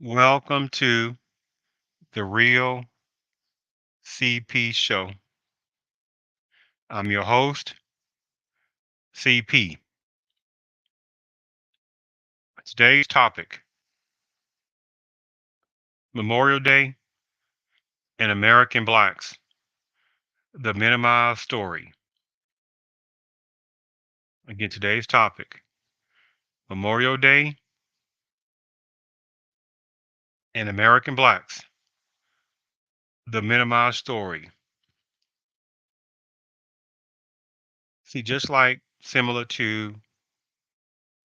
Welcome to the Real CP Show. I'm your host, CP. Today's topic: Memorial Day and American Blacks, the minimized story. Again, today's topic: Memorial Day and American Blacks, the minimized story. See, just like similar to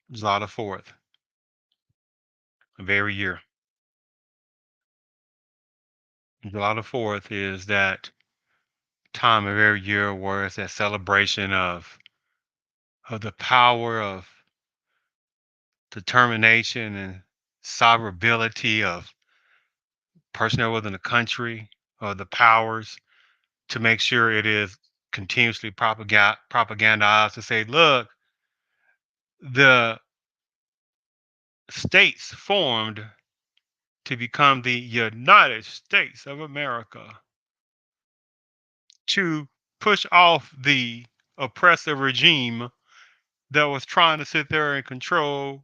July the 4th of every year, July the 4th is that time of every year where it's that celebration of the power of determination and sovereignty of personnel within the country or the powers to make sure it is continuously propagandized to say, look, the states formed to become the United States of America to push off the oppressive regime that was trying to sit there and control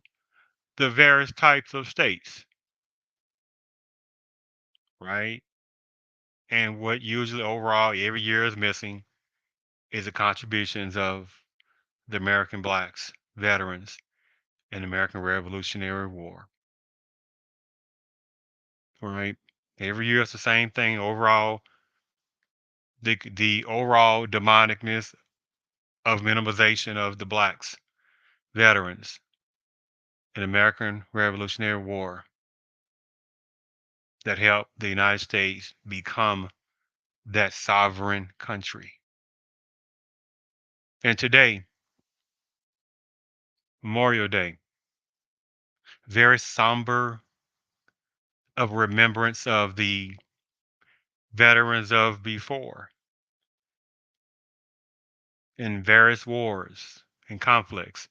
the various types of states, right? And what usually overall every year is missing is the contributions of the American blacks, veterans in the American Revolutionary War. Right? Every year it's the same thing. Overall, the overall demonicness of minimization of the blacks, veterans in the American Revolutionary War that helped the United States become that sovereign country. And today, Memorial Day, very somber of remembrance of the veterans of before in various wars and conflicts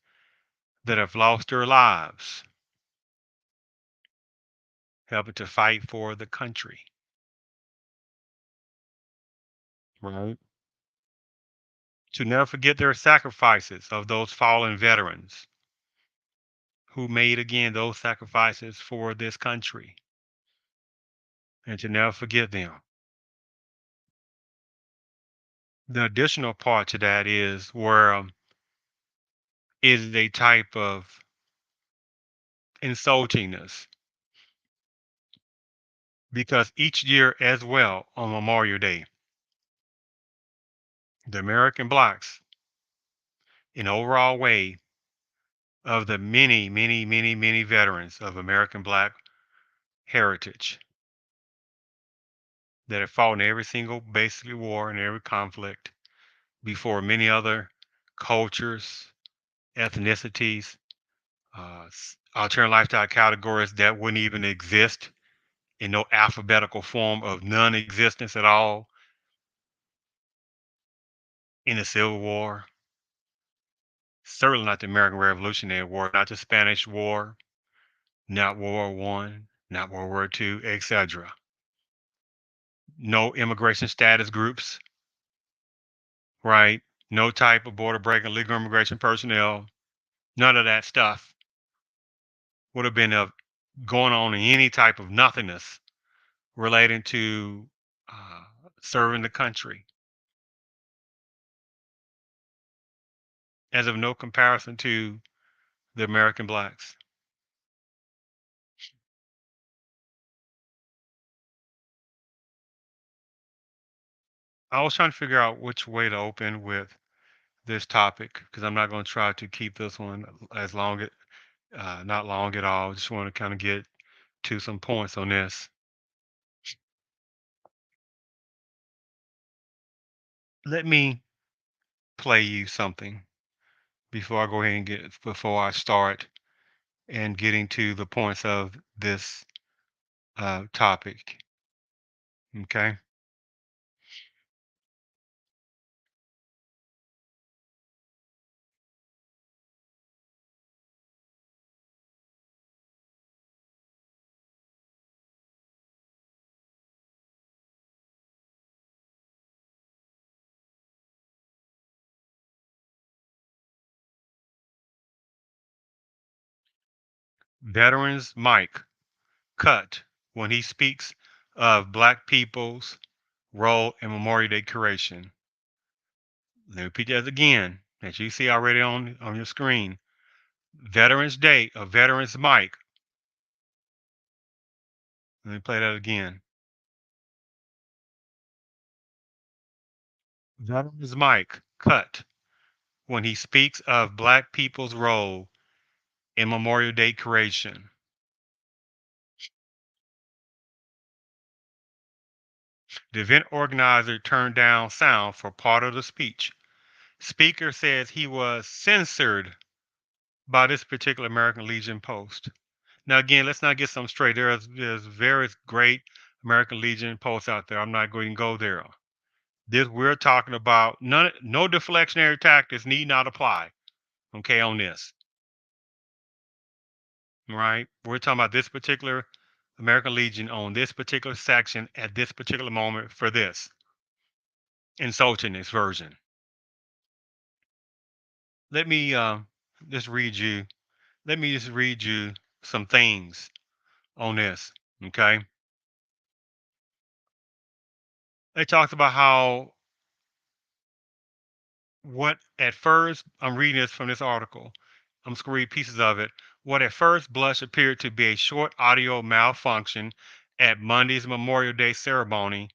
that have lost their lives helping to fight for the country, right? To never forget their sacrifices of those fallen veterans who made again those sacrifices for this country and to never forget them. The additional part to that is where is a type of insultingness because each year as well on Memorial Day, the American blacks in overall way of the many, many, many, many veterans of American black heritage that have fought in every single basically war and every conflict before many other cultures, ethnicities, alternative lifestyle categories that wouldn't even exist in no alphabetical form of non-existence at all in the Civil War. Certainly not the American Revolutionary War, not the Spanish War, not World War One, not World War Two, etc. No immigration status groups, right? No type of border breaking legal immigration personnel. None of that stuff would have been going on in any type of nothingness relating to uh, serving the country, as of no comparison to the American blacks. I was trying to figure out which way to open with this topic because I'm not going to try to keep this one as long, not long at all. Just want to kind of get to some points on this. Let me play you something before I go ahead and before I start and getting to the points of this topic. Okay. Veterans Mike cut when he speaks of Black people's role in Memorial Day creation. Let me repeat that again, as you see already on your screen. Veterans Day of Veterans Mike. Let me play that again. Veterans Mike cut when he speaks of Black people's role in Memorial Day creation. The event organizer turned down sound for part of the speech. Speaker says he was censored by this particular American Legion post. Now, again, let's not get some straight. There's various great American Legion posts out there. I'm not going to go there. This we're talking about no deflectionary tactics need not apply. Okay, on this, right? We're talking about this particular American Legion on this particular section at this particular moment for this insulting this version. Let me just read you. Let me just read you some things on this. Okay, they talked about how what at first I'm reading this from this article. I'm just gonna read pieces of it. What at first blush appeared to be a short audio malfunction at Monday's Memorial Day ceremony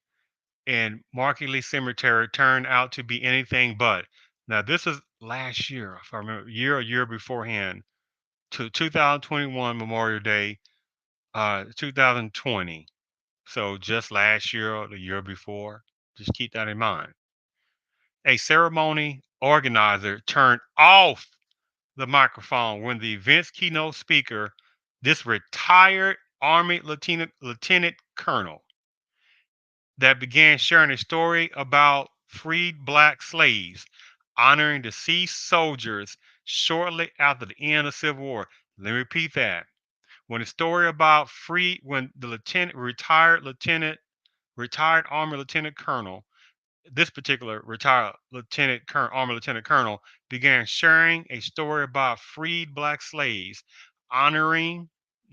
in Markley Cemetery turned out to be anything but. Now this is last year, if I remember, a year beforehand to 2021 Memorial Day, 2020. So just last year or the year before. Just keep that in mind. A ceremony organizer turned off the microphone when the event's keynote speaker, this retired Army lieutenant colonel, that began sharing a story about freed black slaves, honoring deceased soldiers shortly after the end of the Civil War. Let me repeat that. When the story about when the retired Army lieutenant colonel, this particular retired Army lieutenant colonel, began sharing a story about freed black slaves, honoring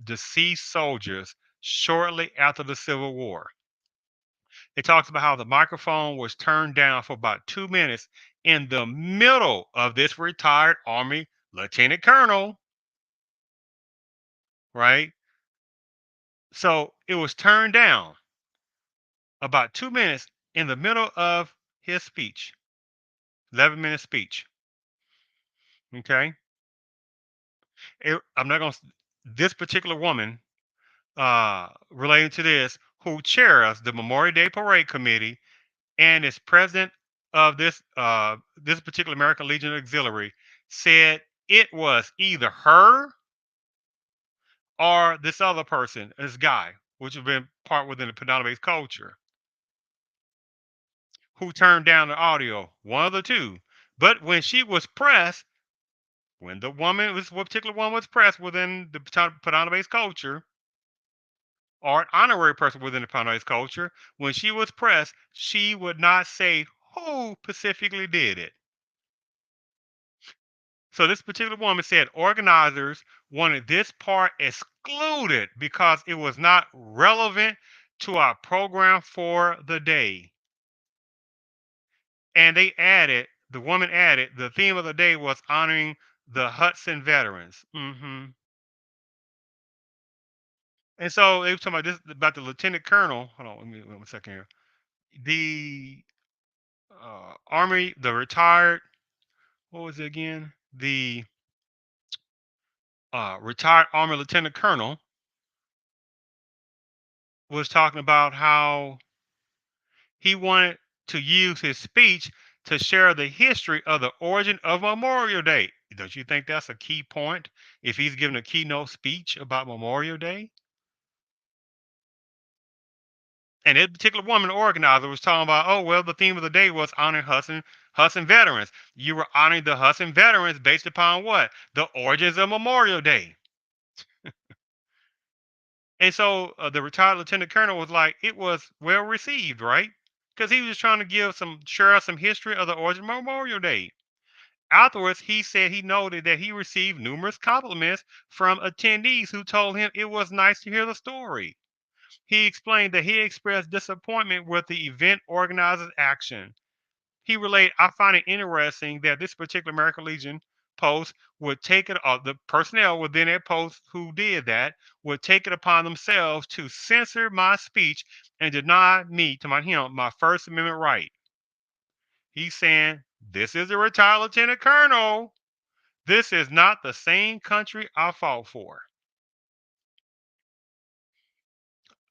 deceased soldiers shortly after the Civil War. It talks about how the microphone was turned down for about 2 minutes in the middle of this retired Army lieutenant colonel, right? So it was turned down about 2 minutes in the middle of his speech, 11-minute speech. Okay. I'm not going to, this particular woman relating to this, who chairs the Memorial Day Parade Committee and is president of this particular American Legion Auxiliary, said it was either her or this other person, this guy, which has been part within the predominant culture, who turned down the audio, one of the two. But when she was pressed, when the woman, this particular one was pressed within the predominant culture, or an honorary person within the predominant culture, when she was pressed, she would not say who specifically did it. So this particular woman said organizers wanted this part excluded because it was not relevant to our program for the day. And the woman added, the theme of the day was honoring the Hudson veterans. And so they were talking about this about the lieutenant colonel. Hold on, let me 1 second here. The Army, the retired, what was it again? The retired Army lieutenant colonel was talking about how he wanted to use his speech to share the history of the origin of Memorial Day. Don't you think that's a key point if he's giving a keynote speech about Memorial Day? And that particular woman organizer was talking about, oh well, the theme of the day was honoring Hudson veterans. You were honoring the Hudson veterans based upon what? The origins of Memorial Day. And so the retired lieutenant colonel was like, it was well received, right? Because he was trying to share some history of the origin of Memorial Day. Afterwards, he said he noted that he received numerous compliments from attendees who told him it was nice to hear the story. He explained that he expressed disappointment with the event organizer's action. He relayed, I find it interesting that this particular American Legion post would take it, the personnel within that post who did that would take it upon themselves to censor my speech and deny me, to my First Amendment right. He's saying, this is a retired lieutenant colonel. This is not the same country I fought for.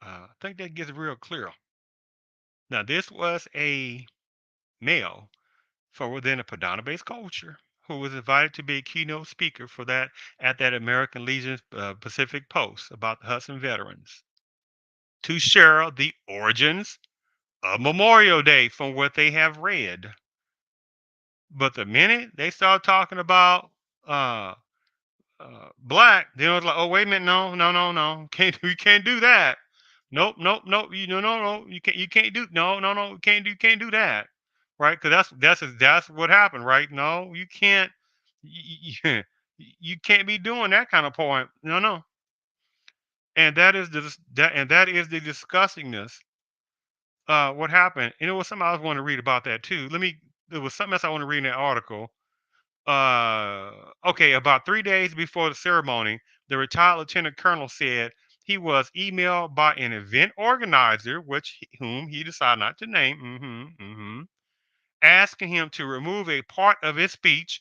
I think that gets real clear. Now, this was a male from within a Padana-based culture who was invited to be a keynote speaker for that at that American Legion Pacific Post about the Hudson veterans to share the origins of Memorial Day from what they have read. But the minute they start talking about uh, black, then it was like, oh wait a minute, no, no, no, no, can't we can't do that. Nope, nope, nope. You no, no, no. You can't do no, no, no. Can't do that, right? Because that's what happened, right? No, you can't. You, you can't be doing that kind of point. No, no. And that is the disgustingness. What happened? And it was something I was want to read about that too. There was something else I want to read in that article. Okay, about 3 days before the ceremony, the retired lieutenant colonel said he was emailed by an event organizer, whom he decided not to name, asking him to remove a part of his speech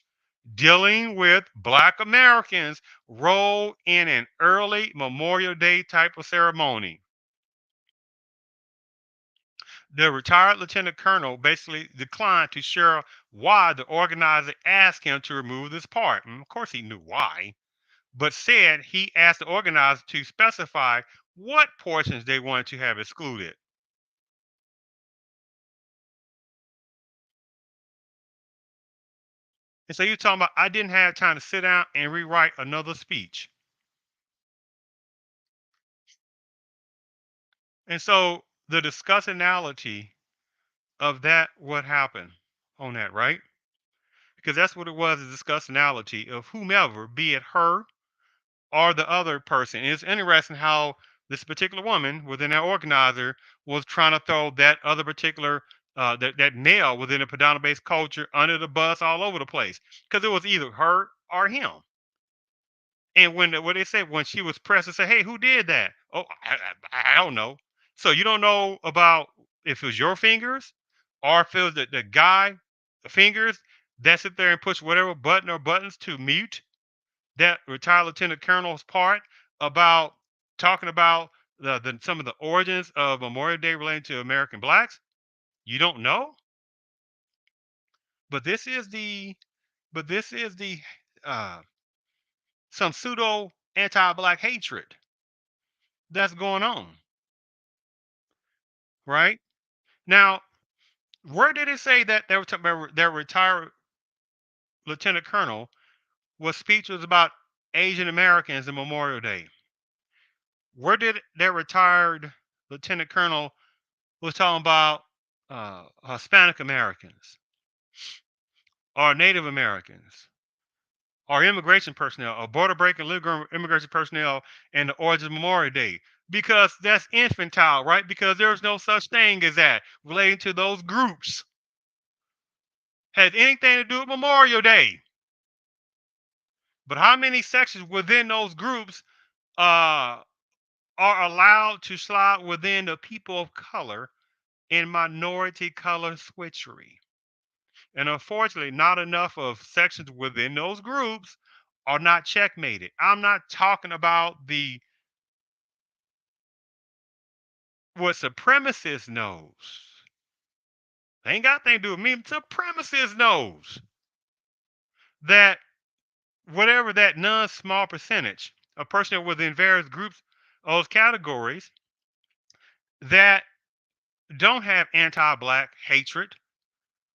dealing with Black Americans' role in an early Memorial Day type of ceremony. The retired lieutenant colonel basically declined to share why the organizer asked him to remove this part. And of course, he knew why, but said he asked the organizer to specify what portions they wanted to have excluded. And so you're talking about I didn't have time to sit down and rewrite another speech. And so the discussionality of that, what happened on that, right? Because that's what it was, a discussionality of whomever, be it her or the other person. It's interesting how this particular woman within that organizer was trying to throw that other particular that male within a predominant based culture under the bus all over the place because it was either her or him. And what they said when she was pressed and said, "Hey, who did that?" Oh, I don't know. So you don't know about if it was your fingers or if it was the guy fingers that sit there and push whatever button or buttons to mute that retired lieutenant colonel's part about talking about some of the origins of Memorial Day relating to American blacks? You don't know, but this is the uh, some pseudo anti-black hatred that's going on, right? Now, where did it say that their retired lieutenant colonel was speech was about Asian Americans and Memorial Day? Where did their retired lieutenant colonel was talking about Hispanic Americans or Native Americans or immigration personnel or border break and legal immigration personnel and the origins of Memorial Day? Because that's infantile, right? Because there's no such thing as that relating to those groups. Has anything to do with Memorial Day. But how many sections within those groups uh, are allowed to slide within the people of color and minority color switchery? And unfortunately, not enough of sections within those groups are not checkmated. I'm not talking about the what supremacist knows. They ain't got anything to do with me. Supremacist knows that whatever that non-small percentage of personnel within various groups, those categories that don't have anti-black hatred,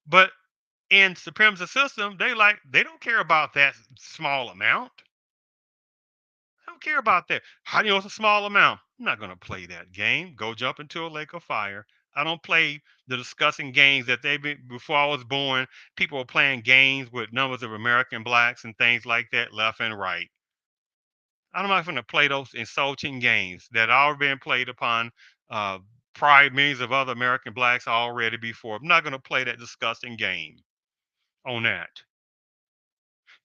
but in supremacist system, they don't care about that small amount. I don't care about that. How do you know it's a small amount? I'm not going to play that game. Go jump into a lake of fire. I don't play the discussing games that they been before I was born. People were playing games with numbers of American blacks and things like that, left and right. I'm not going to play those insulting games that are been played upon uh, prior millions of other American blacks already before. I'm not going to play that disgusting game on that.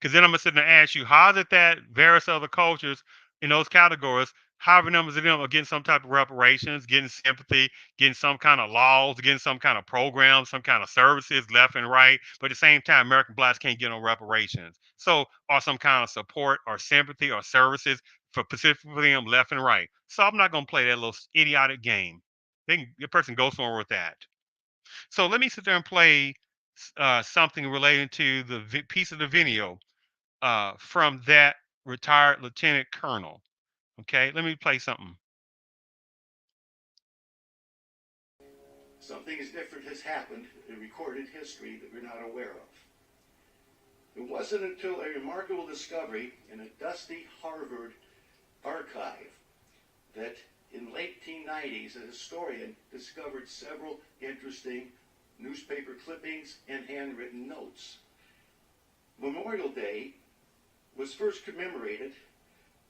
Because then I'm gonna sit there and ask you, how is it that various other cultures in those categories, however numbers of them are getting some type of reparations, getting sympathy, getting some kind of laws, getting some kind of programs, some kind of services left and right, but at the same time, American blacks can't get no reparations. So, or some kind of support or sympathy or services for specifically them left and right. So I'm not gonna play that little idiotic game. The person goes somewhere with that. So let me sit there and play something relating to the piece of the video from that retired lieutenant colonel. Okay, let me play something. Something as different has happened in recorded history that we're not aware of. It wasn't until a remarkable discovery in a dusty Harvard archive that in late 1890s a historian discovered several interesting newspaper clippings and handwritten notes. Memorial Day was first commemorated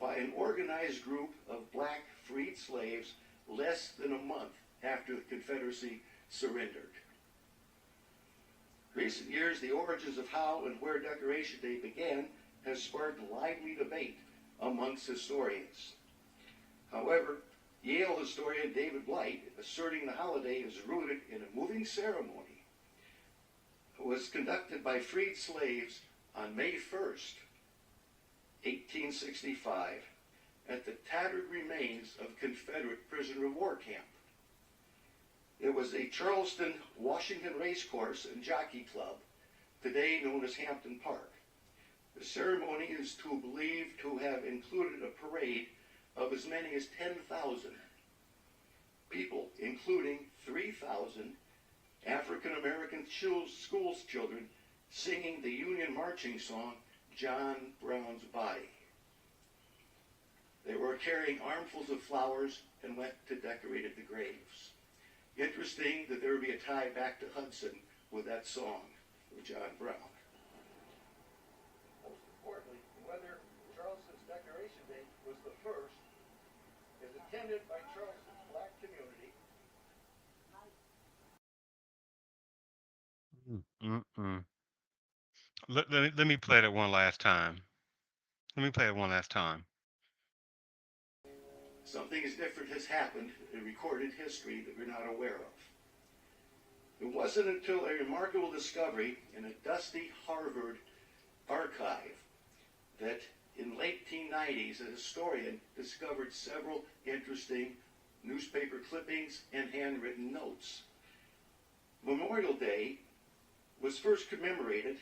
by an organized group of black freed slaves less than a month after the Confederacy surrendered. Recent years, the origins of how and where Decoration Day began has sparked lively debate amongst historians. However, Yale historian David Blight, asserting the holiday is rooted in a moving ceremony, was conducted by freed slaves on May 1st, 1865, at the tattered remains of Confederate prisoner of war camp. It was a Charleston, Washington racecourse and jockey club, today known as Hampton Park. The ceremony is believed to have included a parade of as many as 10,000 people, including 3,000 African American school children singing the Union marching song, John Brown's Body. They were carrying armfuls of flowers and went to decorate the graves. Interesting that there would be a tie back to Hudson with that song of John Brown. Most importantly, whether Charleston's Decoration Day was the first is attended by Charleston's black community. Mm-mm. Let me play that one last time. Let me play it one last time. Something as different has happened in recorded history that we're not aware of. It wasn't until a remarkable discovery in a dusty Harvard archive that in late 1890s a historian discovered several interesting newspaper clippings and handwritten notes. Memorial Day was first commemorated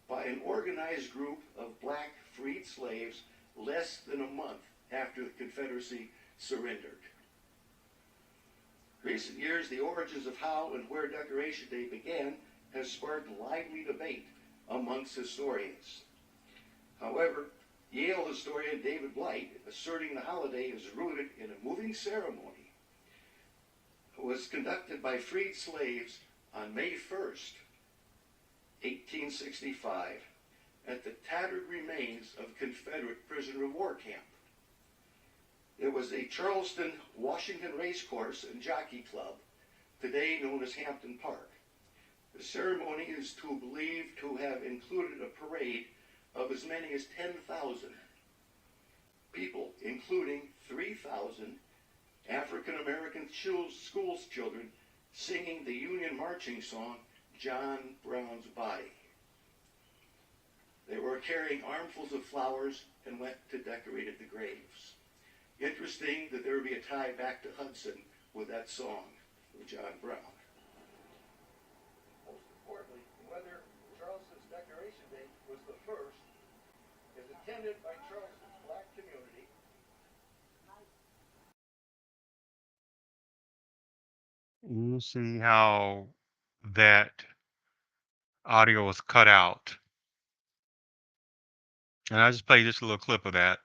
by an organized group of black freed slaves less than a month after the Confederacy surrendered. Recent years, the origins of how and where Decoration Day began has sparked lively debate amongst historians. However, Yale historian David Blight, asserting the holiday is rooted in a moving ceremony, was conducted by freed slaves on May 1st, 1865, at the tattered remains of Confederate prisoner of war camp. It was a Charleston, Washington racecourse and jockey club, today known as Hampton Park. The ceremony is believed to have included a parade of as many as 10,000 people, including 3,000 African American school children singing the Union marching song, John Brown's Body. They were carrying armfuls of flowers and went to decorate the graves. Interesting that there would be a tie back to Hudson with that song of John Brown. Most importantly, whether Charleston's Decoration Day was the first is attended by Charleston's black community. You see how that audio was cut out. And I just played just a little clip of that.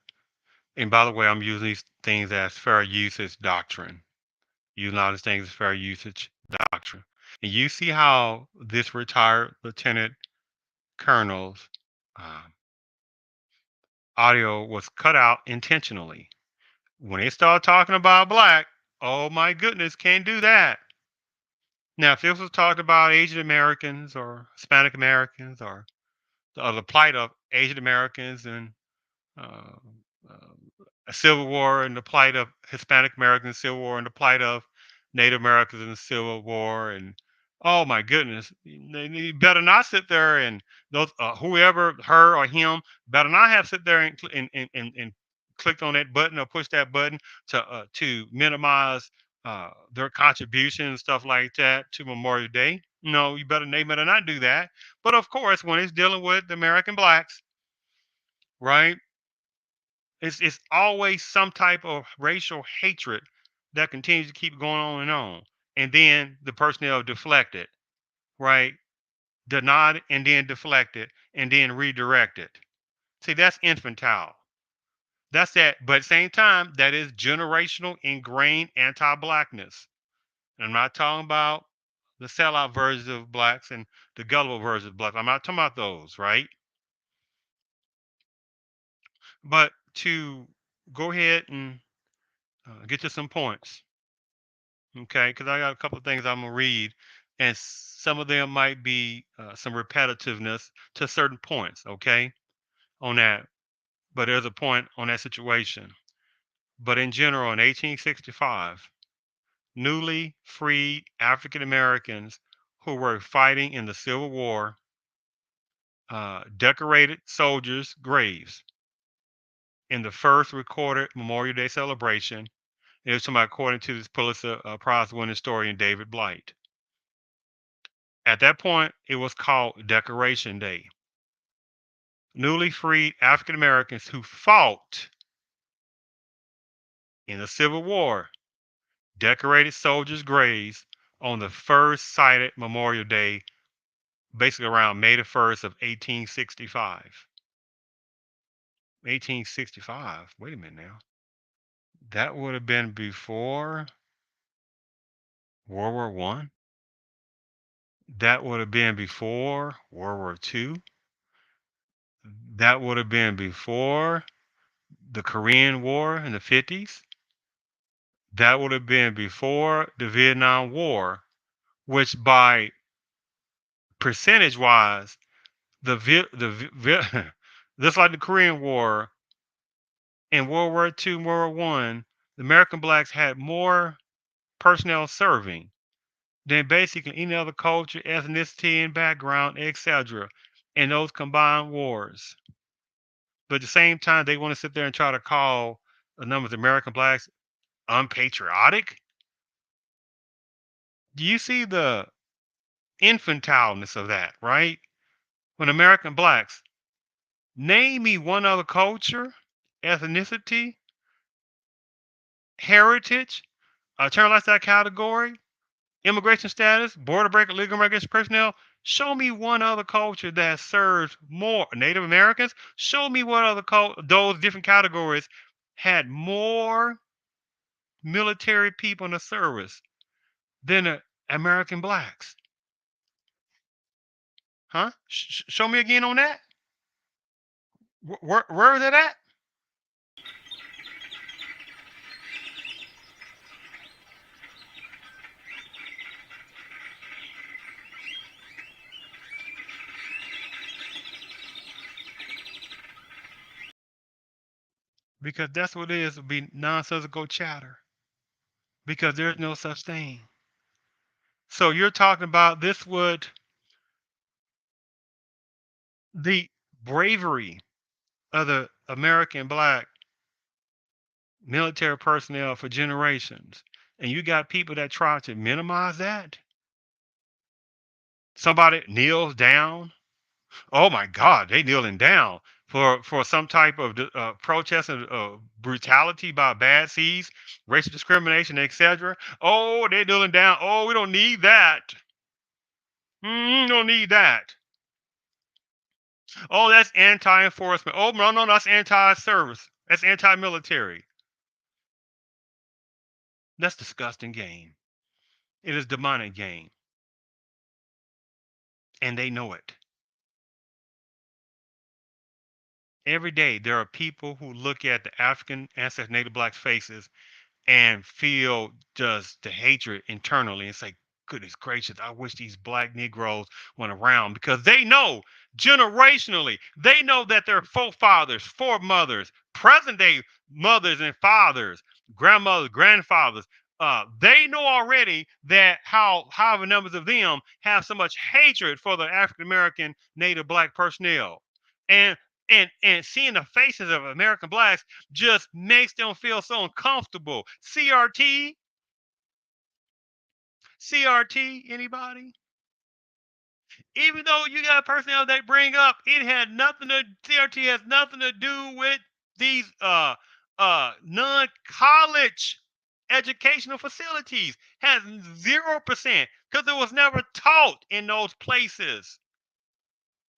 And by the way, I'm using these things as fair usage doctrine. Using all these things as fair usage doctrine. And you see how this retired lieutenant colonel's uh, audio was cut out intentionally. When they start talking about black, oh my goodness, can't do that. Now, if this was talked about Asian Americans or Hispanic Americans or the plight of Asian Americans and uh, uh, a Civil War and the plight of Hispanic Americans, Civil War and the plight of Native Americans in the Civil War, and oh my goodness, you better not sit there and those whoever, her or him, better not have sit there and clicked on that button or push that button to minimize their contribution and stuff like that to Memorial Day. No, they better not do that. But of course, when it's dealing with the American blacks, right? It's always some type of racial hatred that continues to keep going on and on. And then the personnel deflect it, right? Denied and then deflect it and then redirect it. See, that's infantile. That's that. But at the same time, that is generational ingrained anti-blackness. And I'm not talking about the sellout versions of blacks and the gullible versions of blacks. I'm not talking about those, right? But to go ahead and get to some points. Okay, because I got a couple of things I'm gonna read, and some of them might be some repetitiveness to certain points. Okay, on that, but there's a point on that situation. But in general, in 1865, newly freed African Americans who were fighting in the Civil War decorated soldiers' graves in the first recorded Memorial Day celebration. It was somebody according to this Pulitzer Prize-winning historian David Blight. At that point, it was called Decoration Day. Newly freed African Americans who fought in the Civil War decorated soldiers' graves on the first cited Memorial Day, basically around May the 1st of 1865. 1865, wait a minute now. That would have been before World War One. That would have been before World War Two. That would have been before the Korean War in the 50s. That would have been before the Vietnam War, which by percentage wise, just like the Korean War in World War II, World War One, the American blacks had more personnel serving than basically any other culture, ethnicity, and background, etc. in those combined wars. But at the same time, they want to sit there and try to call a number of American blacks unpatriotic. Do you see the infantileness of that, right? When American blacks, name me one other culture, ethnicity, heritage, turn lifestyle category, immigration status, border break, illegal immigration personnel. Show me one other culture that serves more Native Americans. Show me what other those different categories had more military people in the service than the American blacks. Huh? Show me again on that. Where is it at? Because that's what it is, to be nonsensical chatter. Because there's no such thing. So you're talking about this would the bravery of the American black military personnel for generations. And you got people that try to minimize that. Somebody kneels down. Oh my God, they kneeling down for some type of protest and brutality by bad seeds, racial discrimination, etc. Oh, they kneeling down. Oh, we don't need that. Don't need that. Oh, that's anti-enforcement. Oh, no, no, that's anti-service. That's anti-military. That's disgusting game. It is demonic game, and they know it. Every day, there are people who look at the African ancestors, Native Black faces and feel just the hatred internally. It's like, goodness gracious, I wish these black Negroes went around because they know generationally, they know that their forefathers, foremothers, present day mothers and fathers, grandmothers, grandfathers, they know already that how however numbers of them have so much hatred for the African American Native Black personnel. And and seeing the faces of American blacks just makes them feel so uncomfortable. CRT, anybody? Even though you got personnel they bring up, it had nothing to CRT has nothing to do with these non-college educational facilities. Has 0% because it was never taught in those places.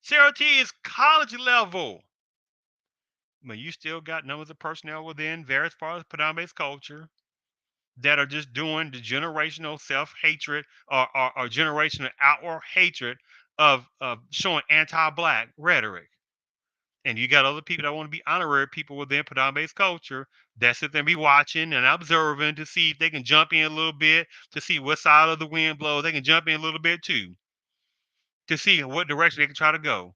CRT is college level. But you still got numbers of personnel within various parts of predominant culture that are just doing the generational self hatred or generational outward hatred of showing anti black rhetoric. And you got other people that want to be honorary people within predominant culture that sit there and be watching and observing to see if they can jump in a little bit, to see what side of the wind blows. They can jump in a little bit too, to see what direction they can try to go.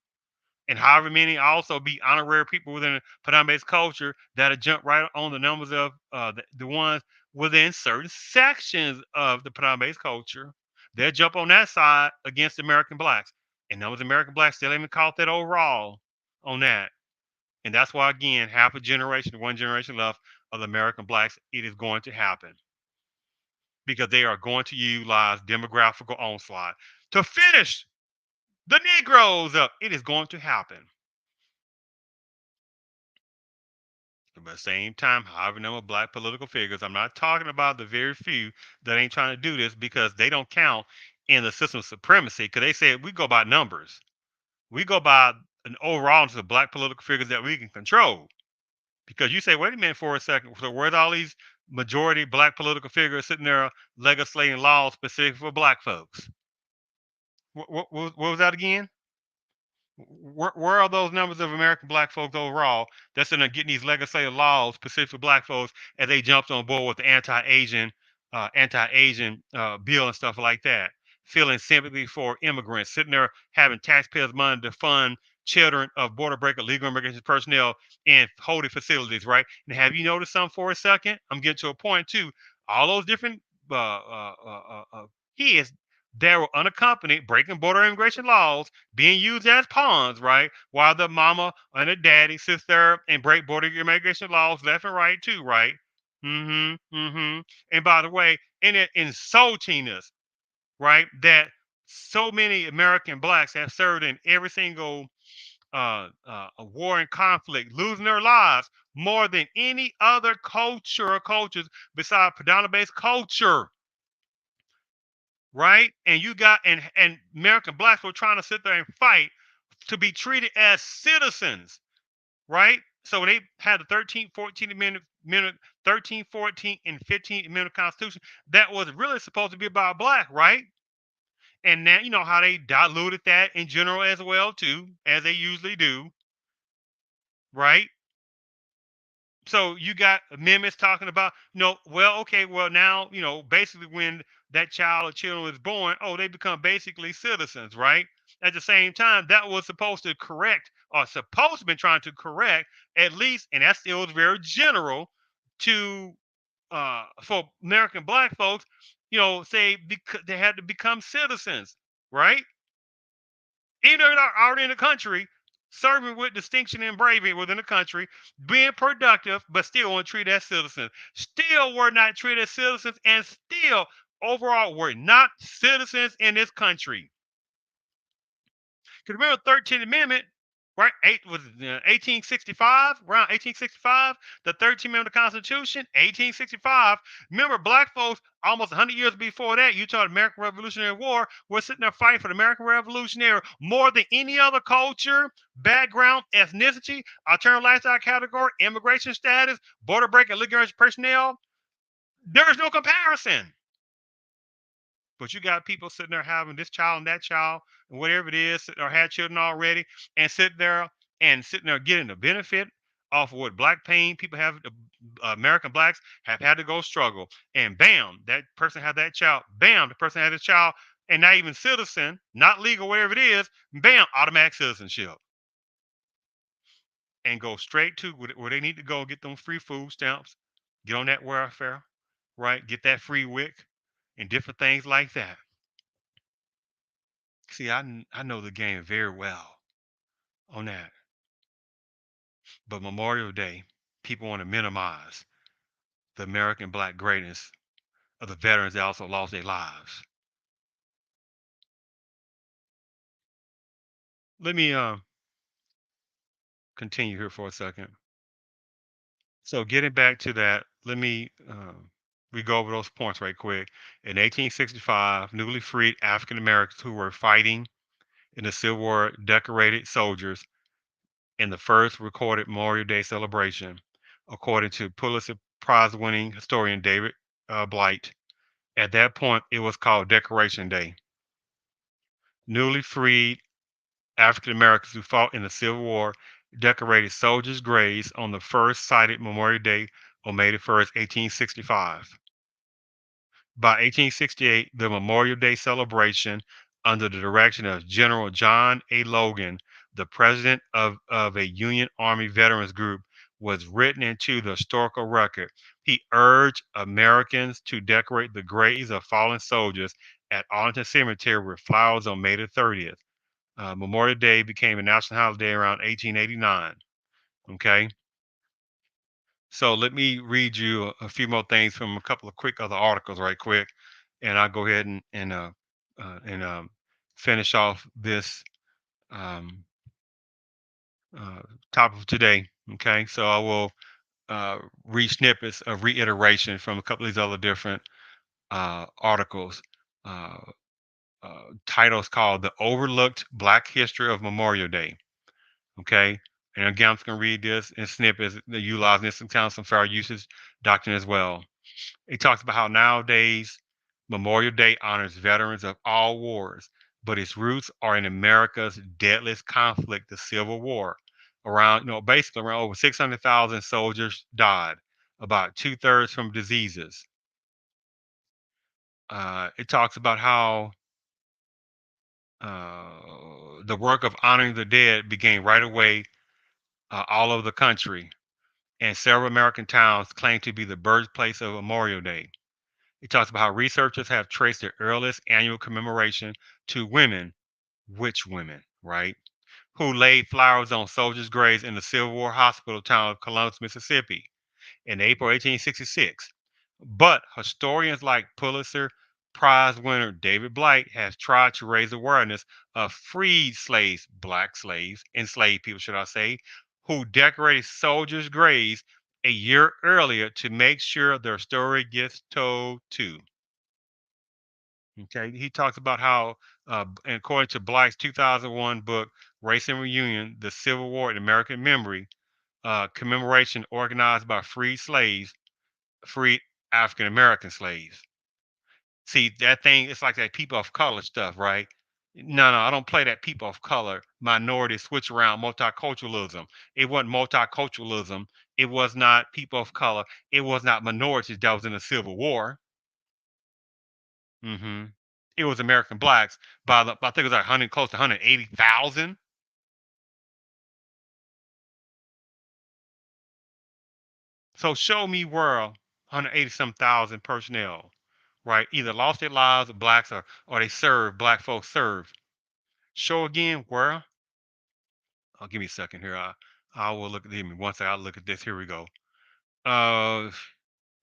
And however many also be honorary people within the predominant culture that'll jump right on the numbers of the ones within certain sections of the predominant culture. They'll jump on that side against American blacks. And those American blacks still even caught that overall on that. And that's why, again, half a generation, one generation left of the American blacks, it is going to happen because they are going to utilize demographical onslaught to finish the Negroes up. It is going to happen. But at the same time, however, number of black political figures, I'm not talking about the very few that ain't trying to do this because they don't count in the system of supremacy. Because they said we go by numbers, we go by an overall of black political figures that we can control. Because you say, wait a minute for a second, so where's all these majority black political figures sitting there legislating laws specific for black folks? What was that again? Where are those numbers of American black folks overall that's in there getting these legislative laws specific for black folks as they jumped on board with the anti-Asian bill and stuff like that, feeling sympathy for immigrants, sitting there having taxpayers' money to fund children of border breaker legal immigration personnel in holding facilities, right? And have you noticed something for a second? I'm getting to a point too. All those different kids that were unaccompanied, breaking border immigration laws, being used as pawns, right? While the mama and the daddy sits there and break border immigration laws left and right too, right? And by the way, in it insulting us, right? That so many American blacks have served in every single war and conflict, losing their lives more than any other culture or cultures besides predominant based culture, right? And you got and American blacks were trying to sit there and fight to be treated as citizens, right? So when they had the 13th, 14th amendment, 13, 14, and 15th amendment Constitution, that was really supposed to be about black, right? And now you know how they diluted that in general as well too, as they usually do, right? So you got amendments talking about, well, okay, well now, basically when that child or children was born, oh, they become basically citizens, right? At the same time, that was supposed to correct or supposed to be trying to correct at least, and that still was very general to for American black folks, say they had to become citizens, right? Even though they're already in the country, serving with distinction and bravery within the country, being productive, but still weren't treated as citizens. Still were not treated as citizens, and still overall were not citizens in this country. Because remember, 13th Amendment, right? 1865, around 1865, the 13th Amendment of the Constitution, 1865. Remember, black folks almost 100 years before that, you taught American Revolutionary War, were sitting there fighting for the American Revolutionary more than any other culture, background, ethnicity, alternative lifestyle category, immigration status, border break, and legal personnel. There is no comparison. But you got people sitting there having this child and that child and whatever it is, or had children already, and sitting there getting the benefit off of what black pain people have, American blacks have had to go struggle. And bam, that person had that child. Bam, the person had a child, and not even citizen, not legal, whatever it is. Bam, automatic citizenship, and go straight to where they need to go, get them free food stamps, get on that welfare, right? Get that free WIC and different things like that. See, I know the game very well on that. But Memorial Day, people want to minimize the American black greatness of the veterans that also lost their lives. Let me continue here for a second. So getting back to that, let me we go over those points right quick. In 1865, newly freed African Americans who were fighting in the Civil War decorated soldiers in the first recorded Memorial Day celebration, according to Pulitzer Prize winning historian David Blight. At that point, it was called Decoration Day. Newly freed African Americans who fought in the Civil War decorated soldiers' graves on the first cited Memorial Day on May 1st, 1865. By 1868, the Memorial Day celebration, under the direction of General John A. Logan, the president of a Union Army veterans group, was written into the historical record. He urged Americans to decorate the graves of fallen soldiers at Arlington Cemetery with flowers on May the 30th. Memorial Day became a national holiday around 1889. Okay, so let me read you a few more things from a couple of quick other articles, right quick, and I'll go ahead and finish off this um, uh, topic of today. Okay, so I will read snippets of reiteration from a couple of these other different articles. Uh, Titles called "The Overlooked Black History of Memorial Day." Okay, and again, I'm just going to read this in snippets that utilize this and some fair usage doctrine as well. It talks about how nowadays Memorial Day honors veterans of all wars, but its roots are in America's deadliest conflict, the Civil War. Basically around over 600,000 soldiers died, about two-thirds from diseases. It talks about how the work of honoring the dead began right away all over the country, and several American towns claim to be the birthplace of Memorial Day. It talks about how researchers have traced the earliest annual commemoration to women, which women, right? Who laid flowers on soldiers' graves in the Civil War hospital town of Columbus, Mississippi in April 1866. But historians like Pulitzer Prize winner David Blight has tried to raise awareness of freed slaves, black slaves, enslaved people, should I say, who decorated soldiers' graves a year earlier to make sure their story gets told too. Okay, he talks about how, and according to Blight's 2001 book, Race and Reunion: The Civil War in American Memory, commemoration organized by freed African American slaves. See, that thing, it's like that people of color stuff, right? No, I don't play that people of color, minority switch around multiculturalism. It wasn't multiculturalism. It was not people of color. It was not minorities that was in the Civil War. It was American blacks I think it was like 100, close to 180,000. So show me where 180 some thousand personnel, right, either lost their lives, blacks, or they served, black folks served. Show again where. Give me a second here. I will look at give me one second. I'll look at this. Here we go.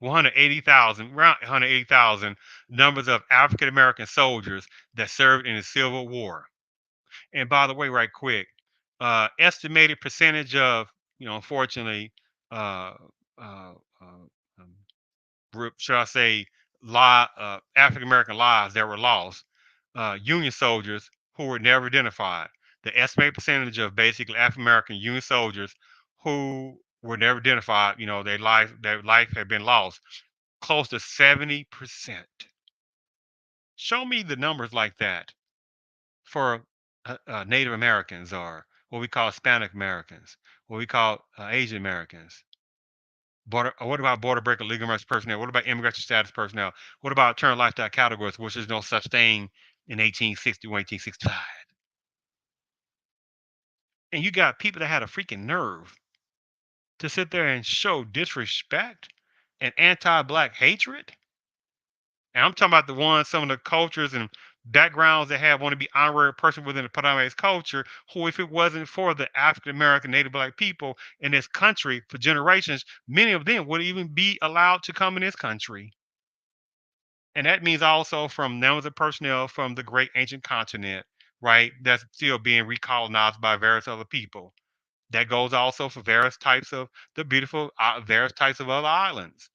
180,000, around 180,000 numbers of African American soldiers that served in the Civil War. And by the way, right quick, estimated percentage of, unfortunately, uh, uh, uh, um, should I say, African American lives that were lost, Union soldiers who were never identified. The estimated percentage of basically African American Union soldiers who were never identified, their life had been lost, close to 70%. Show me the numbers like that for Native Americans or what we call Hispanic Americans, what we call Asian Americans. What about border breaker legal emergency personnel? What about immigration status personnel? What about term lifestyle categories, which is no such thing in 1860 or 1865? And you got people that had a freaking nerve to sit there and show disrespect and anti-black hatred. And I'm talking about the ones, some of the cultures and backgrounds that have want to be honorary person within the Padres culture, who, if it wasn't for the African American Native Black people in this country for generations, many of them wouldn't even be allowed to come in this country. And that means also from numbers of personnel from the great ancient continent, right? That's still being recolonized by various other people. That goes also for various types of the beautiful, various types of other islands,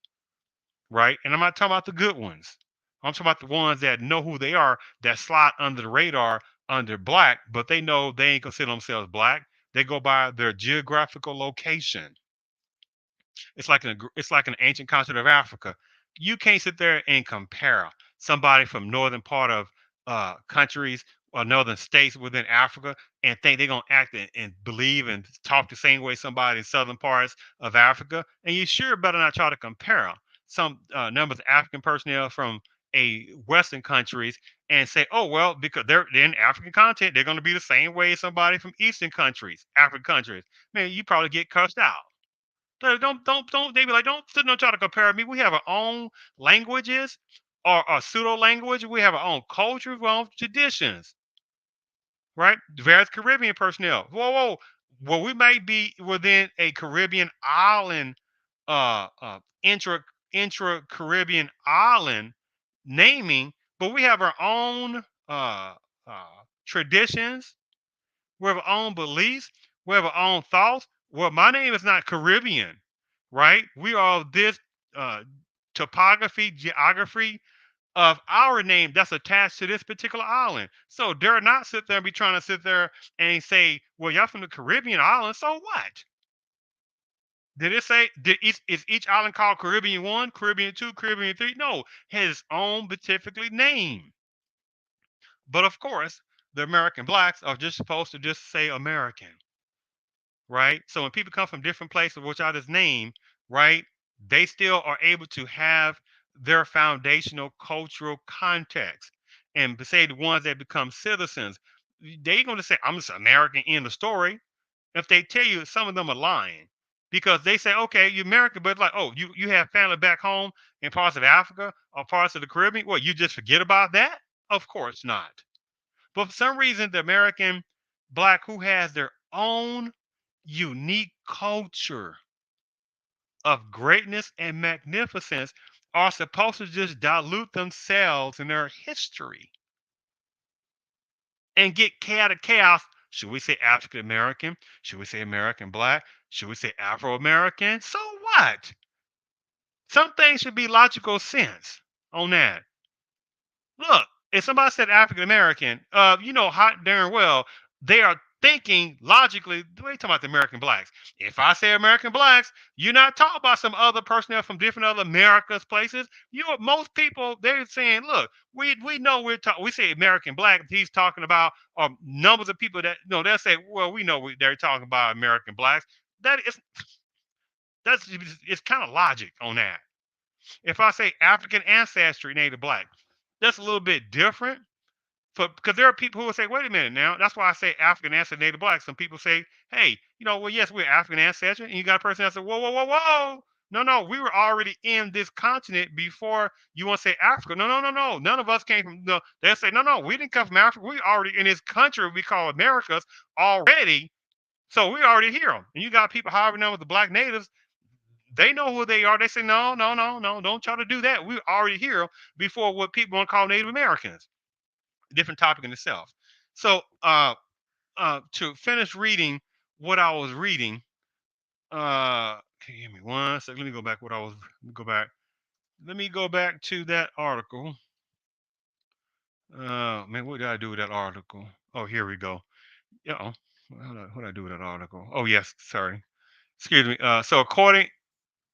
right? And I'm not talking about the good ones. I'm talking about the ones that know who they are, that slide under the radar under black, but they know they ain't consider themselves black. They go by their geographical location. It's like an ancient continent of Africa. You can't sit there and compare somebody from northern part of countries or northern states within Africa and think they're gonna act and believe and talk the same way somebody in southern parts of Africa. And you sure better not try to compare some numbers of African personnel from a Western countries and say, oh well, because they're in African content, they're gonna be the same way as somebody from Eastern countries, African countries. Man, you probably get cussed out. So don't they be like, don't sit there and try to compare me. We have our own languages or pseudo language. We have our own culture, our own traditions, right? Various Caribbean personnel. Whoa, whoa. Well, we might be within a Caribbean island, intra Caribbean island naming, but we have our own traditions. We have our own beliefs. We have our own thoughts. Well, my name is not Caribbean, right? We are this uh, topography, geography of our name that's attached to this particular island. So dare not sit there and be trying to sit there and say, well, y'all from the Caribbean island. So what? Did it say, is each island called Caribbean 1, Caribbean 2, Caribbean 3? No, his own specifically name. But of course, the American blacks are just supposed to just say American, right? So when people come from different places, which I just named, right, they still are able to have their foundational cultural context. And to say the ones that become citizens, they're going to say, I'm just American in the story. If they tell you some of them are lying because they say, okay, you're American, but like, oh, you have family back home in parts of Africa or parts of the Caribbean. Well, you just forget about that? Of course not. But for some reason, the American black who has their own unique culture of greatness and magnificence are supposed to just dilute themselves in their history and get chaotic chaos. Should we say African American? Should we say American black? Should we say Afro American? So what? Some things should be logical sense on that. Look, if somebody said African American, you know hot darn well they are thinking logically. We talking about the American blacks. If I say American blacks, you're not talking about some other personnel from different other Americas places. You most people they're saying, look, we know we're talking. We say American black. He's talking about numbers of people that they'll say, well, we know they're talking about American blacks. That is that's it's kind of logic on that. If I say African ancestry native black, that's a little bit different. For because there are people who will say, wait a minute now. That's why I say African ancestry native black. Some people say, hey, well, yes, we're African ancestry. And you got a person that said, whoa, whoa, whoa, whoa. No, no, we were already in this continent before you want to say Africa. No, no, no, no. None of us came from no. They'll say, no, no, we didn't come from Africa. We already in this country we call Americas already. So we already here. And you got people however known with the black natives they know who they are. They say, no, no, no, no, don't try to do that. We're already here before what people want to call Native Americans. Different topic in itself. So, to finish reading what I was reading, can you give me one second? Let me go back. Let me go back. Let me go back to that article. Man, what did I do with that article? Oh, here we go. Yeah. What did I do with that article? Oh, yes. Sorry. Excuse me. So, according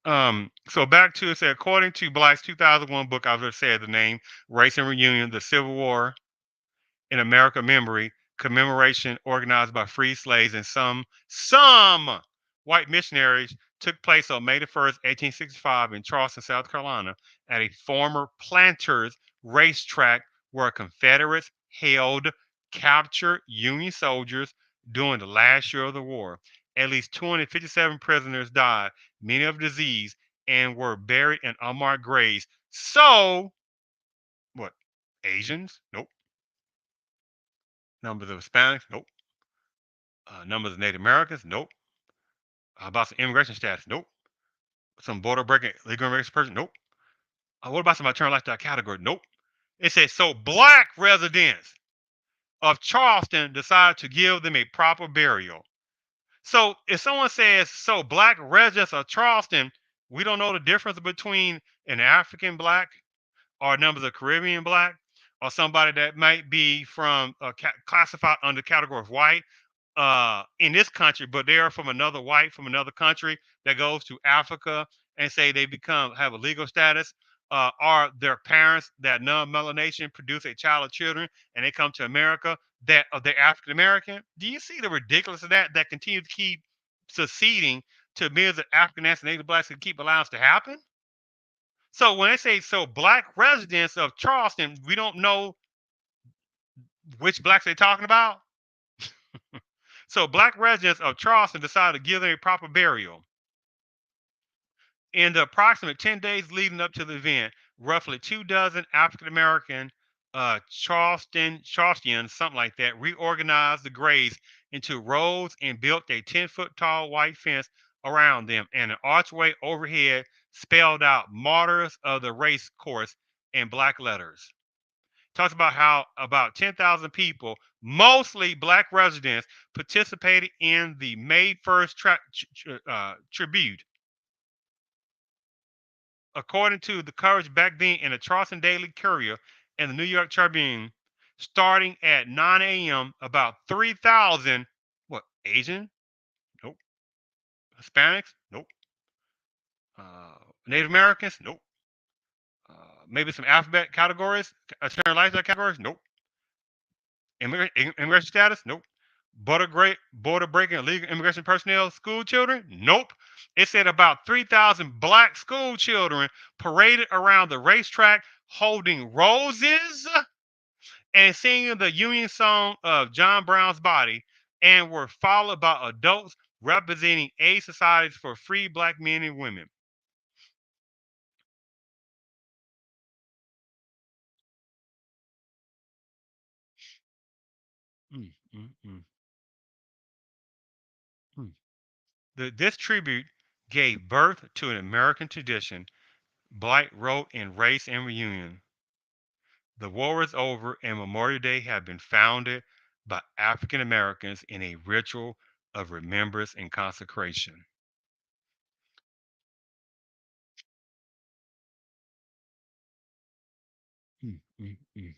So back to it said, according to Black's 2001 book, I've just said the name, Race and Reunion, the Civil War in America Memory, commemoration organized by free slaves and some white missionaries took place on May the 1st, 1865 in Charleston, South Carolina, at a former planters racetrack where Confederates held captured Union soldiers during the last year of the war. At least 257 prisoners died, many of disease, and were buried in unmarked graves. So, what? Asians? Nope. Numbers of Hispanics? Nope. Numbers of Native Americans? Nope. How about some immigration status? Nope. Some border breaking legal immigration person? Nope. What about some alternative lifestyle category? Nope. It says so black residents of Charleston decided to give them a proper burial. So if someone says so black residents of Charleston, we don't know the difference between an African black or numbers of Caribbean black or somebody that might be from classified under the category of white in this country, but they're from another white from another country that goes to Africa and say they become have a legal status, are their parents that non-melanation produce a child or children and they come to America that they're African American. Do you see the ridiculous of that that continue to keep succeeding to millions of African and Native blacks and keep allowance to happen? So when they say so black residents of Charleston, we don't know which blacks they're talking about. So black residents of Charleston decided to give them a proper burial. In the approximate 10 days leading up to the event, roughly 2 dozen African American Charlestonians, something like that, reorganized the graves into rows and built a 10-foot tall white fence around them and an archway overhead spelled out martyrs of the race course in black letters. Talks about how about 10,000 people, mostly black residents, participated in the May 1st tribute. According to the coverage back then in the Charleston Daily Courier and the New York Tribune, starting at 9 a.m., about 3,000, what, Asian? Nope. Hispanics? Nope. Native Americans? Nope. Maybe some alphabet categories, alternative lifestyle categories? Nope. Immigration status? Nope. Border breaking illegal immigration personnel, school children? Nope. It said about 3,000 black school children paraded around the racetrack holding roses and singing the Union song of John Brown's body and were followed by adults representing aid societies for free black men and women. Mm, mm, mm, mm. This tribute gave birth to an American tradition Blight wrote in Race and Reunion. The war is over and Memorial Day has been founded by African Americans in a ritual of remembrance and consecration. Mm, mm, mm.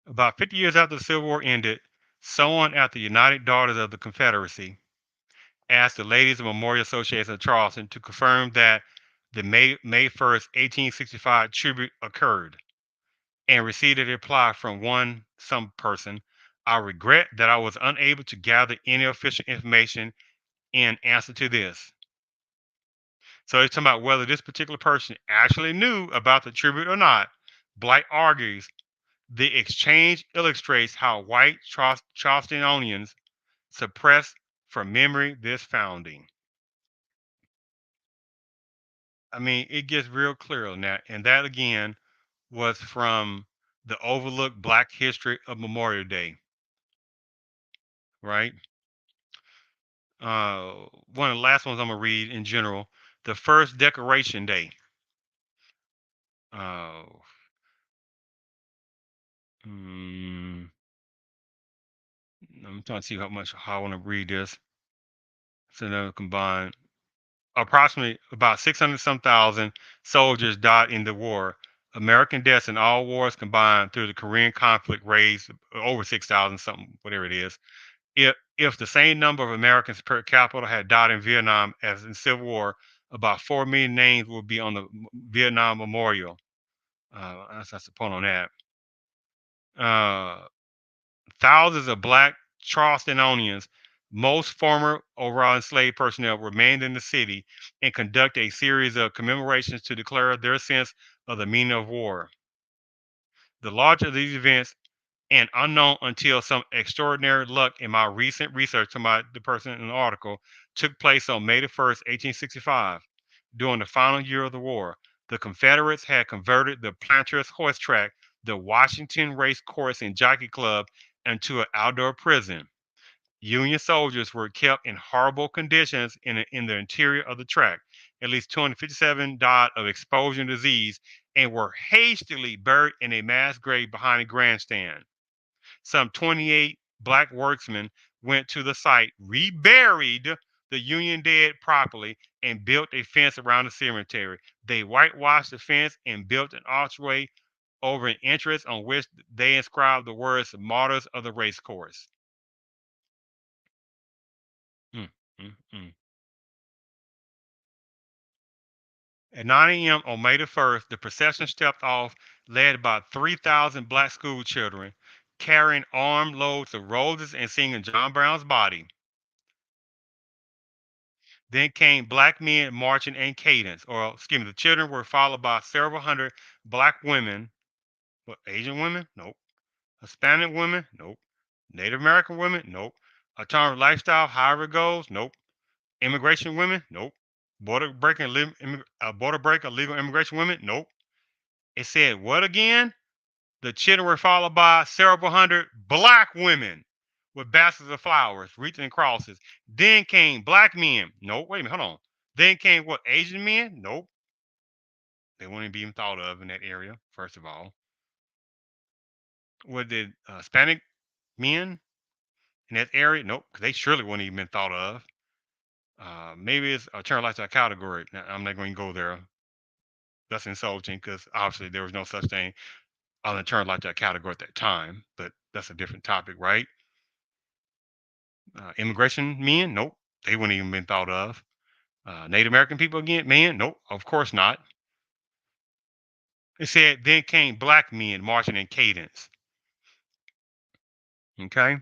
About 50 years after the Civil War ended, someone at the United Daughters of the Confederacy asked the Ladies of Memorial Association of Charleston to confirm that the May 1st, 1865 tribute occurred and received a reply from some person. I regret that I was unable to gather any official information in answer to this. So it's talking about whether this particular person actually knew about the tribute or not. Blight argues the exchange illustrates how white Charlestonians suppressed from memory this founding. I mean, it gets real clear on that. And that again was from the overlooked Black history of Memorial Day, right? One of the last ones I'm gonna read in general. The first Decoration Day. Uh, mm, I'm trying to see how I want to read this. So now combined, approximately about 600 some thousand soldiers died in the war. American deaths in all wars combined through the Korean conflict raised over 6,000 something, whatever it is. If the same number of Americans per capita had died in Vietnam as in Civil War, about 4 million names would be on the Vietnam Memorial. That's the point on that. Uh, Thousands of black Charlestonians, most former overall enslaved personnel, remained in the city and conduct a series of commemorations to declare their sense of the meaning of war. The larger of these events, and unknown until some extraordinary luck in my recent research to the person in the article, took place on May 1st, 1865, during the final year of the war. The Confederates had converted the Planters Horse Track, the Washington Race Course and Jockey Club, into an outdoor prison. Union soldiers were kept in horrible conditions in the interior of the track. At least 257 died of exposure and disease and were hastily buried in a mass grave behind a grandstand. Some 28 black workmen went to the site, reburied the Union dead properly, and built a fence around the cemetery. They whitewashed the fence and built an archway over an entrance on which they inscribed the words "Martyrs of the Racecourse." Mm, mm, mm. At 9 a.m. on May 1st, the procession stepped off, led by 3,000 black school children, carrying armed loads of roses and singing John Brown's body. Then came black men marching in cadence, or excuse me, the children were followed by several hundred black women. What, Asian women? Nope. Hispanic women? Nope. Native American women? Nope. Alternative lifestyle, however it goes? Nope. Immigration women? Nope. Border breaker, illegal immigration women? Nope. It said what again? The children were followed by several hundred black women with baskets of flowers, wreaths and crosses. Then came black men. Nope. Wait a minute. Hold on. Then came what? Asian men? Nope. They wouldn't be even thought of in that area, first of all. What did Hispanic men in that area? Nope. 'Cause they surely wouldn't even been thought of. Maybe it's a turn lifestyle category. Now, I'm not going to go there. That's insulting because obviously there was no such thing on the turn lifestyle category at that time. But that's a different topic, right? Immigration men? Nope. They wouldn't even been thought of. Native American people again? Men? Nope. Of course not. It said then came black men marching in cadence. Okay.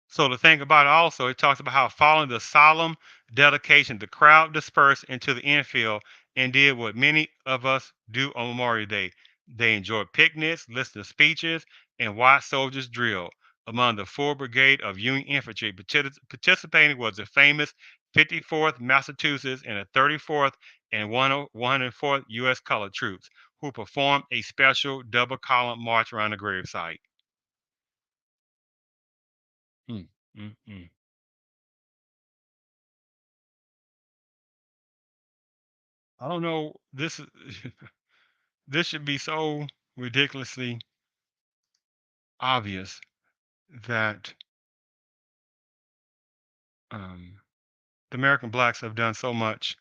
So the thing about it also, it talks about how following the solemn dedication, the crowd dispersed into the infield and did what many of us do on Memorial Day. They enjoyed picnics, listened to speeches, and watched soldiers drill. Among the full brigade of Union infantry participating was the famous 54th Massachusetts and the 34th and 104th U.S. Colored Troops, who performed a special double column march around the gravesite. Mm, mm, mm. I don't know. This is this should be so ridiculously obvious that um, the American blacks have done so much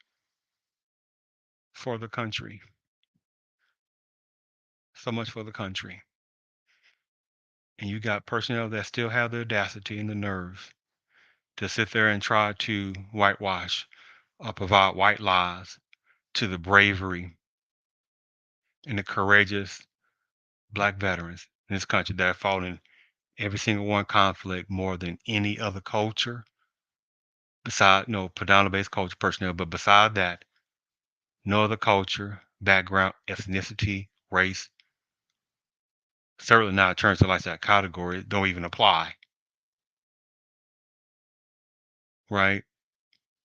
for the country, so much for the country, and you got personnel that still have the audacity and the nerve to sit there and try to whitewash or provide white lies to the bravery and the courageous black veterans in this country that have fought in every single one conflict more than any other culture beside no predominantly based culture personnel, but beside that, no other culture, background, ethnicity, race, certainly not in terms of like that category, don't even apply, right?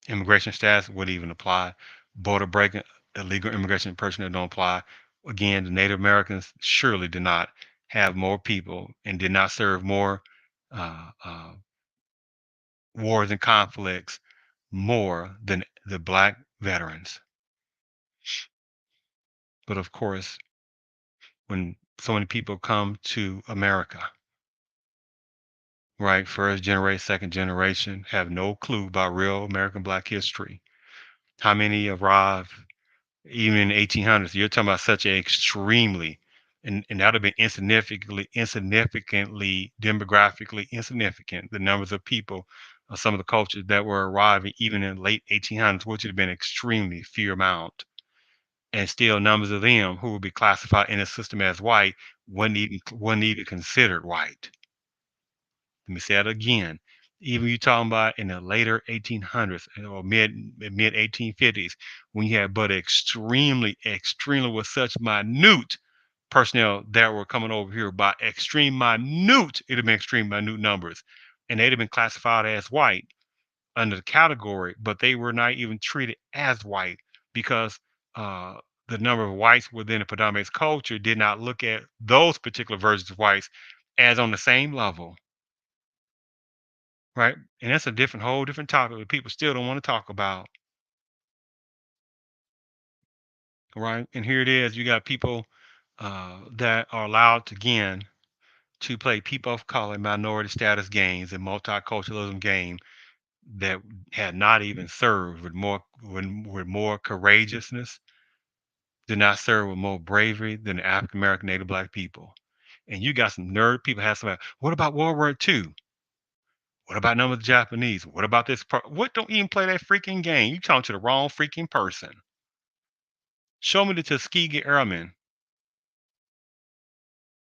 Immigration status wouldn't even apply. Border breaking, illegal immigration personnel don't apply. Again, the Native Americans surely did not have more people and did not serve more uh, uh, wars and conflicts more than the black veterans. But of course, when so many people come to America, right? First generation, second generation, have no clue about real American Black history. How many arrived even in the 1800s? You're talking about such an extremely and that would have been insignificantly demographically insignificant. The numbers of people, some of the cultures that were arriving even in the late 1800s, which would have been extremely few amount, and still numbers of them who would be classified in the system as white wasn't even considered white. Let me say that again. Even you talking about in the later 1800s or mid 1850s, when you had but extremely with such minute personnel that were coming over here by it'd have been extreme minute numbers, and they'd have been classified as white under the category, but they were not even treated as white because uh, the number of whites within the predominant culture did not look at those particular versions of whites as on the same level, right? And that's a whole different topic that people still don't want to talk about, right? And here it is, you got people that are allowed to, again, to play people of color minority status games and multiculturalism game that had not even served with more courageousness, did not serve with more bravery than the African American Native Black people. And you got some nerd people have some. What about World War II? What about none of the Japanese? What about this? What don't even play that freaking game? You talking to the wrong freaking person. Show me the Tuskegee Airmen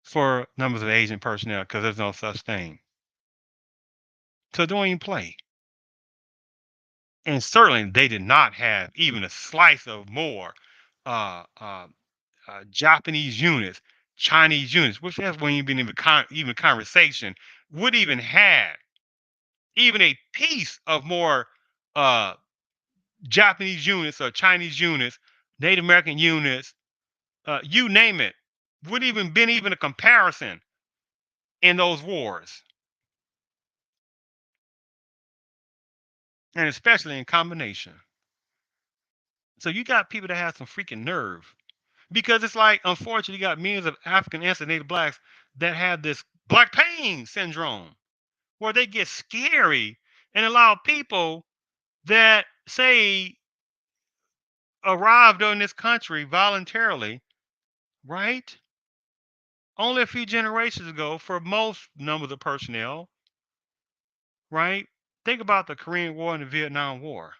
for numbers of Asian personnel, because there's no such thing. So don't even play. And certainly they did not have even a slice of more uh, uh, Japanese units, Chinese units, which has when even even conversation, would even have even a piece of more uh, Japanese units or Chinese units, Native American units, you name it, would even been even a comparison in those wars, and especially in combination. So you got people that have some freaking nerve, because it's like, unfortunately, you got millions of African ancestors, Native blacks that have this black pain syndrome, where they get scary and allow people that say arrived in this country voluntarily, right? Only a few generations ago, for most numbers of personnel, right? Think about the Korean War and the Vietnam War.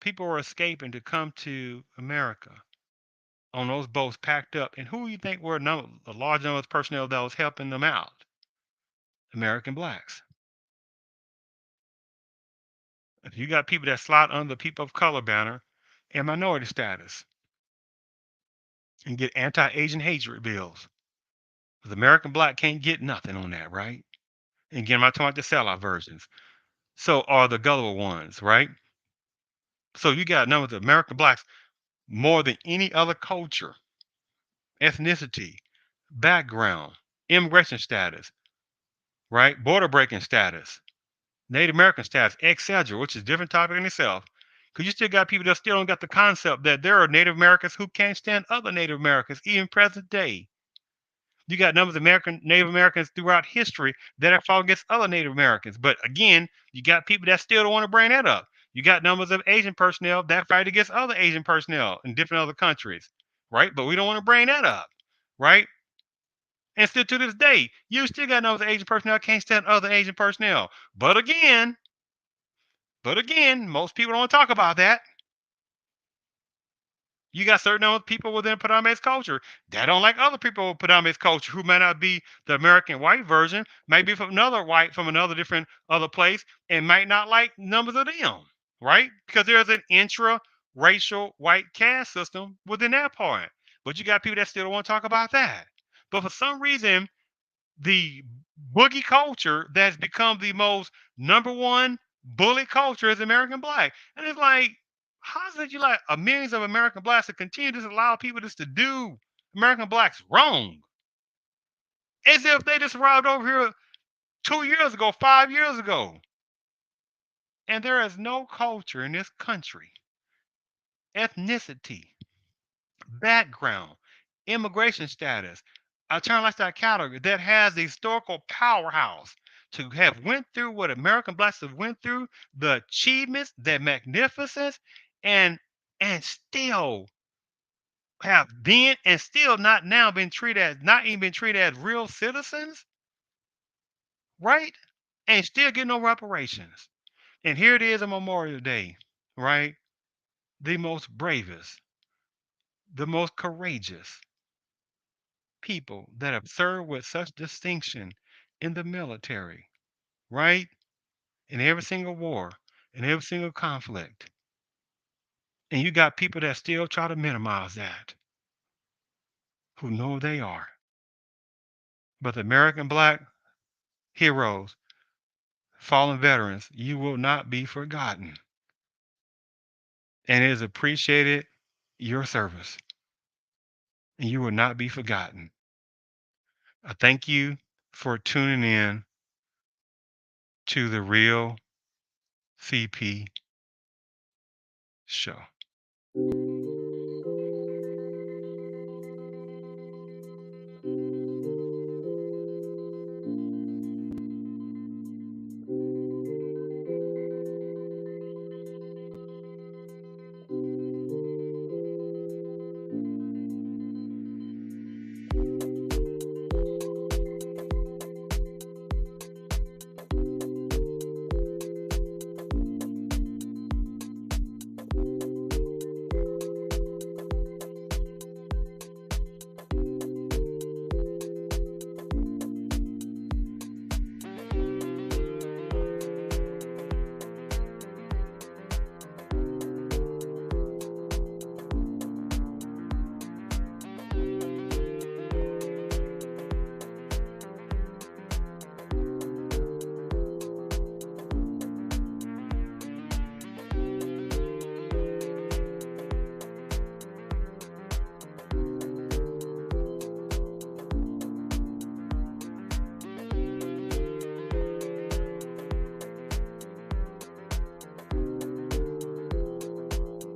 People were escaping to come to America on those boats packed up. And who you think were a large number of personnel that was helping them out? American blacks. If you got people that slide under the people of color banner and minority status and get anti-Asian hatred bills, because American black can't get nothing on that, right? And again, I'm not talking about the sellout versions. So are the gullible ones, right? So you got numbers of American blacks more than any other culture, ethnicity, background, immigration status, right? Border breaking status, Native American status, etc., which is a different topic in itself. Because you still got people that still don't got the concept that there are Native Americans who can't stand other Native Americans, even present day. You got numbers of Native Americans throughout history that have fought against other Native Americans. But again, you got people that still don't want to bring that up. You got numbers of Asian personnel that fight against other Asian personnel in different other countries, right? But we don't want to bring that up, right? And still to this day, you still got numbers of Asian personnel can't stand other Asian personnel. But again, most people don't want to talk about that. You got certain other people within predominant culture that don't like other people with predominant culture who may not be the American white version, might be from another white from another different other place, and might not like numbers of them, right? Because there's an intra-racial white caste system within that part. But you got people that still don't want to talk about that. But for some reason, the boogie culture that's become the most number one bully culture is American black. And it's like, how is it you like a millions of American blacks to continue to allow people just to do American blacks wrong? As if they just arrived over here 2 years ago, 5 years ago. And there is no culture in this country, ethnicity, background, immigration status, alternative lifestyle category that has the historical powerhouse to have went through what American blacks have went through, the achievements, the magnificence, and still have been and still not now been treated as not even been treated as real citizens, right? And still get no reparations. And here it is on Memorial Day, right? The most bravest, the most courageous people that have served with such distinction in the military, right? In every single war, in every single conflict. And you got people that still try to minimize that, who know they are. But the American black heroes, fallen veterans, you will not be forgotten. And it is appreciated your service. And you will not be forgotten. I thank you for tuning in to the Real CP Show.